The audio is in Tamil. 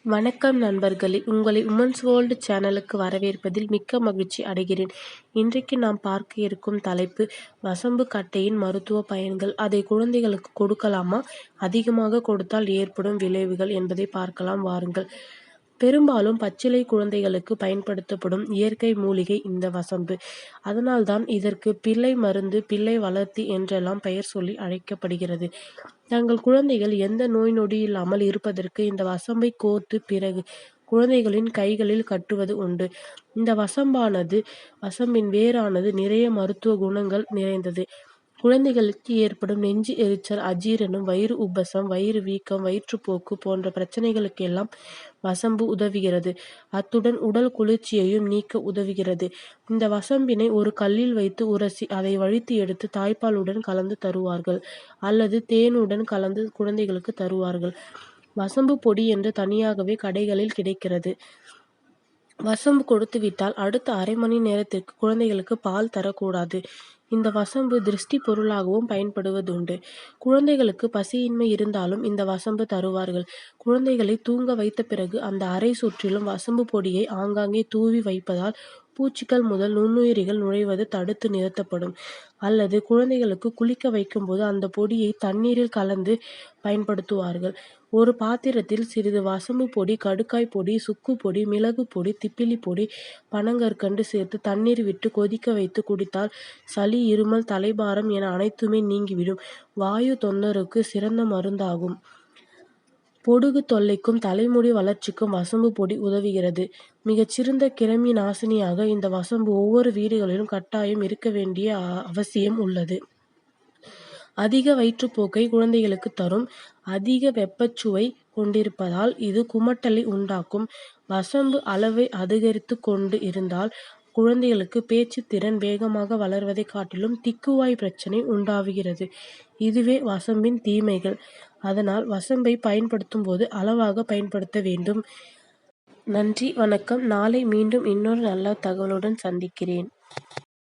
வணக்கம் நண்பர்களே! உங்களை உமன்ஸ் வேர்ல்டு சேனலுக்கு வரவேற்பதில் மிக்க மகிழ்ச்சி அடைகிறேன். இன்றைக்கு நாம் பார்க்க இருக்கும் தலைப்பு வசம்பு கட்டையின் மருத்துவ பயன்கள். அதை குழந்தைகளுக்கு கொடுக்கலாமா? அதிகமாக கொடுத்தால் ஏற்படும் விளைவுகள் என்பதை பார்க்கலாம் வாருங்கள். பெரும்பாலும் பச்சிலை குழந்தைகளுக்கு பயன்படுத்தப்படும் இயற்கை மூலிகை இந்த வசம்பு. அதனால்தான் இதற்கு பிள்ளை மருந்து, பிள்ளை வளர்த்தி என்றெல்லாம் பெயர் சொல்லி அழைக்கப்படுகிறது. தங்கள் குழந்தைகள் எந்த நோய் நொடி இல்லாமல் இருப்பதற்கு இந்த வசம்பை கோர்த்து பிறகு குழந்தைகளின் கைகளில் கட்டுவது உண்டு. இந்த வசம்பின் வேரானது நிறைய மருத்துவ குணங்கள் நிறைந்தது. குழந்தைகளுக்கு ஏற்படும் நெஞ்சு எரிச்சல், அஜீரணம், வயிறு உப்பசம், வயிறு வீக்கம், வயிற்றுப்போக்கு போன்ற பிரச்சனைகளுக்கெல்லாம் வசம்பு உதவுகிறது. அத்துடன் உடல் குளிர்ச்சியையும் நீக்க உதவுகிறது. இந்த வசம்பினை ஒரு கல்லில் வைத்து உரசி அதை வழித்து எடுத்து தாய்ப்பாலுடன் கலந்து தருவார்கள் அல்லது தேனுடன் கலந்து குழந்தைகளுக்கு தருவார்கள். வசம்பு பொடி என்று தனியாகவே கடைகளில் கிடைக்கிறது. வசம்பு கொடுத்துவிட்டால் அடுத்த அரை மணி நேரத்திற்கு குழந்தைகளுக்கு பால் தரக்கூடாது. இந்த வசம்பு திருஷ்டி பொருளாகவும் பயன்படுவதுண்டு. குழந்தைகளுக்கு பசியின்மை இருந்தாலும் இந்த வசம்பு தருவார்கள். குழந்தைகளை தூங்க வைத்த பிறகு அந்த அறை சுற்றிலும் வசம்பு பொடியை ஆங்காங்கே தூவி வைப்பதால் பூச்சிகள் முதல் நுண்ணுயிரிகள் நுழைவது தடுத்து நிறுத்தப்படும். அல்லது குழந்தைகளுக்கு குளிக்க வைக்கும்போது அந்த பொடியை தண்ணீரில் கலந்து பயன்படுத்துவார்கள். ஒரு பாத்திரத்தில் சிறிது வசம்பு பொடி, கடுக்காய் பொடி, சுக்கு பொடி, மிளகு பொடி, திப்பிலி பொடி, பனங்கற்கண்டு சேர்த்து தண்ணீர் விட்டு கொதிக்க வைத்து குடித்தால் சளி, இருமல், தலைபாரம் என அனைத்துமே நீங்கிவிடும். வாயு தொந்தரவுக்கு சிறந்த மருந்தாகும். பொடுகு தொல்லைக்கும் தலைமுடி வளர்ச்சிக்கும் வசம்பு பொடி உதவுகிறது. மிகச்சிறந்த கிருமி நாசினியாக இந்த வசம்பு ஒவ்வொரு வீடுகளிலும் கட்டாயம் இருக்க வேண்டிய அவசியம் உள்ளது. அதிக வயிற்றுப்போக்கை குழந்தைகளுக்கு தரும். அதிக வெப்பச்சுவை கொண்டிருப்பதால் இது குமட்டலை உண்டாக்கும். வசம்பு அளவை அதிகரித்து கொண்டு இருந்தால் குழந்தைகளுக்கு பேச்சு திறன் வேகமாக வளர்வதை காட்டிலும் திக்குவாய் பிரச்சனை உண்டாகிறது. இதுவே வசம்பின் தீமைகள். அதனால் வசம்பை பயன்படுத்தும் போது அளவாக பயன்படுத்த வேண்டும். நன்றி, வணக்கம். நாளை மீண்டும் இன்னொரு நல்ல தகவலுடன் சந்திக்கிறேன்.